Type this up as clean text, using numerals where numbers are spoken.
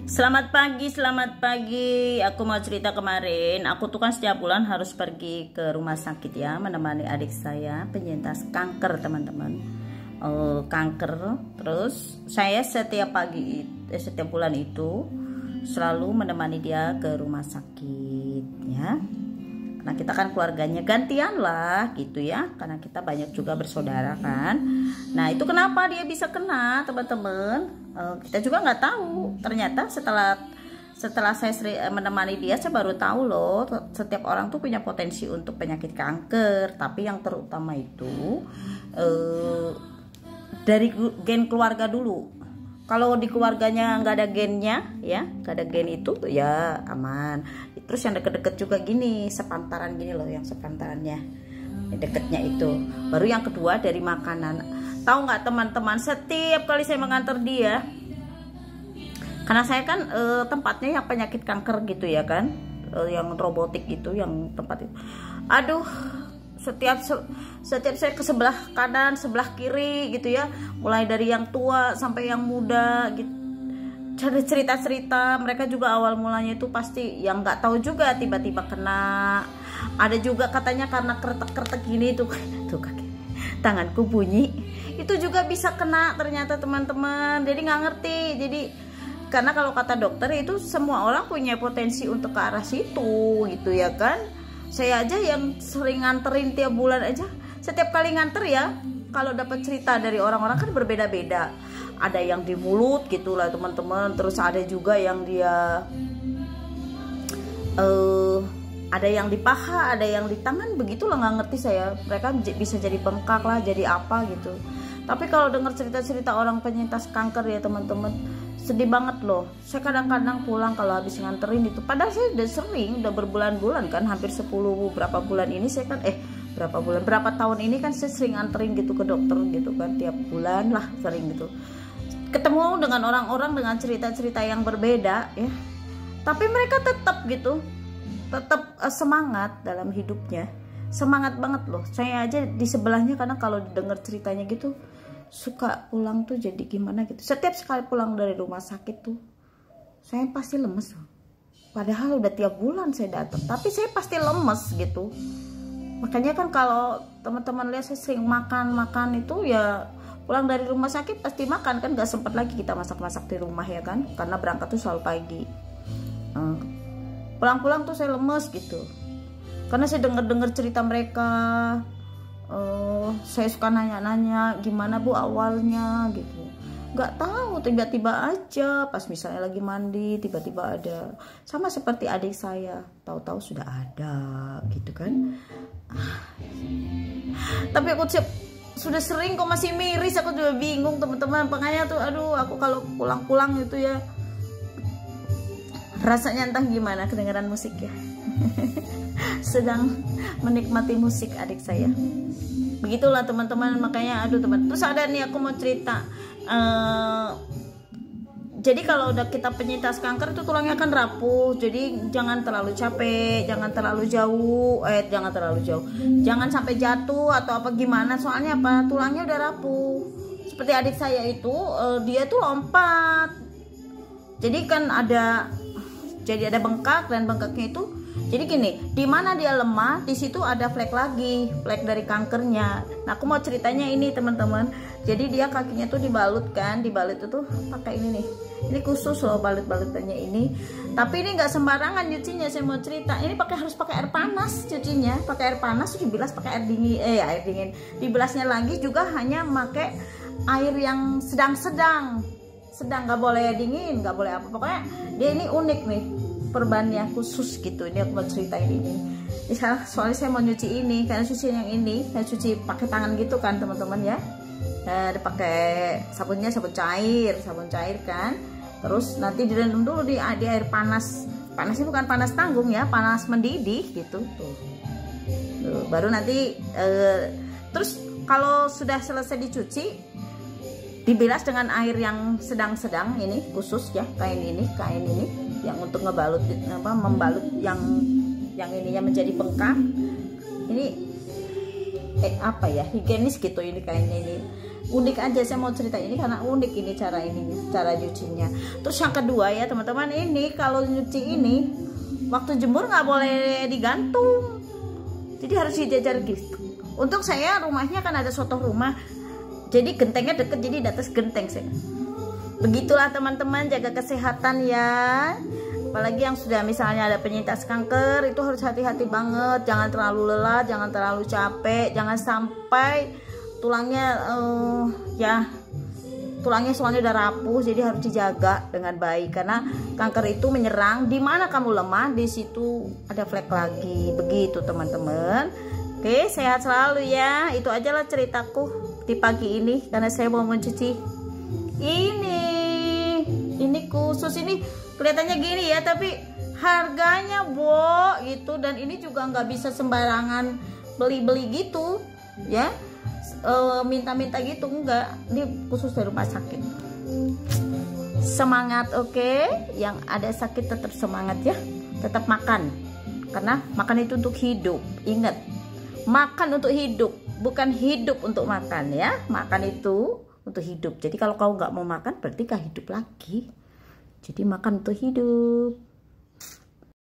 Selamat pagi. Aku mau cerita kemarin. Aku tuh kan setiap bulan harus pergi ke rumah sakit ya, menemani adik saya penyintas kanker, teman-teman. Kanker. Terus saya setiap bulan itu selalu menemani dia ke rumah sakit ya. Nah, kita kan keluarganya gantian lah gitu ya, karena kita banyak juga bersaudara kan. Nah, itu kenapa dia bisa kena, teman-teman? Kita juga nggak tahu. Ternyata setelah saya menemani dia, saya baru tahu loh, setiap orang tuh punya potensi untuk penyakit kanker. Tapi yang terutama itu dari gen keluarga dulu. Kalau di keluarganya nggak ada gennya ya, nggak ada gen itu ya aman. Terus yang deket-deket juga gini, sepantaran gini loh, yang sepantarannya deketnya itu. Baru yang kedua dari makanan. Tahu nggak teman-teman, setiap kali saya mengantar dia, karena saya kan tempatnya yang penyakit kanker gitu ya kan, yang robotik gitu, yang tempat itu. Aduh, setiap saya ke sebelah kanan, sebelah kiri gitu ya, mulai dari yang tua sampai yang muda gitu, ada cerita-cerita. Mereka juga awal mulanya itu pasti yang nggak tahu juga, tiba-tiba kena. Ada juga katanya karena kretek-kretek gini tuh kaki tanganku bunyi, itu juga bisa kena ternyata, teman-teman. Jadi nggak ngerti. Jadi karena kalau kata dokter itu semua orang punya potensi untuk ke arah situ gitu ya kan. Saya aja yang sering nganterin tiap bulan aja, setiap kali nganter ya, kalau dapat cerita dari orang-orang kan berbeda-beda. Ada yang di mulut gitulah teman-teman, terus ada juga yang dia ada yang di paha, ada yang di tangan, begitulah, nggak ngerti saya. Mereka bisa jadi bengkak lah, jadi apa gitu. Tapi kalau dengar cerita-cerita orang penyintas kanker ya teman-teman, sedih banget loh. Saya kadang-kadang pulang kalau habis nganterin itu, padahal saya udah sering, udah berbulan-bulan kan, hampir 10 berapa bulan ini saya kan berapa tahun ini kan saya sering nganterin gitu ke dokter gitu kan, tiap bulan lah sering gitu. Ketemu dengan orang-orang dengan cerita-cerita yang berbeda ya, tapi mereka tetap gitu, tetap semangat dalam hidupnya, semangat banget loh. Saya aja di sebelahnya, karena kalau dengar ceritanya gitu suka pulang tuh jadi gimana gitu. Setiap sekali pulang dari rumah sakit tuh saya pasti lemes loh. Padahal udah tiap bulan saya datang, tapi saya pasti lemes gitu. Makanya kan kalau teman-teman lihat saya sering makan itu ya, pulang dari rumah sakit pasti makan kan, gak sempat lagi kita masak-masak di rumah ya kan, karena berangkat tuh selalu pagi. Pulang-pulang tuh saya lemes gitu, karena saya dengar cerita mereka. Saya suka nanya-nanya, gimana bu awalnya gitu, nggak tahu, tiba-tiba aja pas misalnya lagi mandi tiba-tiba ada, sama seperti adik saya, tahu-tahu sudah ada gitu kan. Tapi aku sudah sering kok masih miris, aku juga bingung teman-teman. Makanya tuh aduh, aku kalau pulang-pulang itu ya rasanya entah gimana, kedengaran musik ya. Sedang menikmati musik adik saya, begitulah teman-teman. Makanya aduh teman, terus ada nih aku mau cerita. Jadi kalau udah kita penyintas kanker itu tulangnya kan rapuh, jadi jangan terlalu capek, jangan terlalu jauh, jangan sampai jatuh atau apa gimana, soalnya apa, tulangnya udah rapuh. Seperti adik saya itu, dia tuh lompat, jadi kan ada bengkak, dan bengkaknya itu jadi gini, di mana dia lemah, di situ ada flek lagi, flek dari kankernya. Nah, aku mau ceritanya ini teman-teman. Jadi dia kakinya tuh dibalut kan, dibalut itu pakai ini nih. Ini khusus loh balut-balutannya ini. Tapi ini nggak sembarangan nyucinya, saya mau cerita. Ini harus pakai air panas cucinya, pakai air panas, terus dibilas pakai air dingin. Dibilasnya lagi juga hanya pakai air yang sedang, nggak boleh dingin, nggak boleh apa. Pokoknya dia ini unik nih, perbannya khusus gitu. Ini aku mau ceritain ini. Soalnya saya mau nyuci ini, karena cuci yang ini saya cuci pakai tangan gitu kan teman-teman ya. Pakai sabunnya sabun cair kan. Terus nanti direndam dulu di air panas. Panasnya bukan panas tanggung ya, panas mendidih gitu tuh. Baru nanti terus kalau sudah selesai dicuci, dibilas dengan air yang sedang ini khusus ya, kain ini yang untuk ngebalut membalut yang ininya menjadi bengkak. Ini higienis gitu ini kainnya ini. unik aja, saya mau cerita ini karena unik ini cara nyucinya. Terus yang kedua ya teman-teman, ini kalau nyuci ini waktu jemur nggak boleh digantung, jadi harus dijajar gitu. Untuk saya rumahnya kan ada sotoh rumah, jadi gentengnya deket, jadi di atas genteng saya. Begitulah teman-teman, jaga kesehatan ya. Apalagi yang sudah misalnya ada penyintas kanker, itu harus hati-hati banget. Jangan terlalu lelah, jangan terlalu capek, jangan sampai tulangnya tulangnya soalnya udah rapuh, jadi harus dijaga dengan baik. Karena kanker itu menyerang, di mana kamu lemah, di situ ada flek lagi. Begitu teman-teman. Oke, sehat selalu ya. Itu ajalah ceritaku di pagi ini, karena saya mau mencuci ini khusus. Ini kelihatannya gini ya, tapi harganya gitu, dan ini juga nggak bisa sembarangan beli gitu ya, minta-minta gitu, enggak. Ini khusus dari rumah sakit. Semangat, oke? Yang ada sakit tetap semangat ya, tetap makan, karena makan itu untuk hidup. Ingat, makan untuk hidup, bukan hidup untuk makan ya. Makan itu untuk hidup. Jadi kalau kau nggak mau makan, berarti gak hidup lagi. Jadi makan untuk hidup.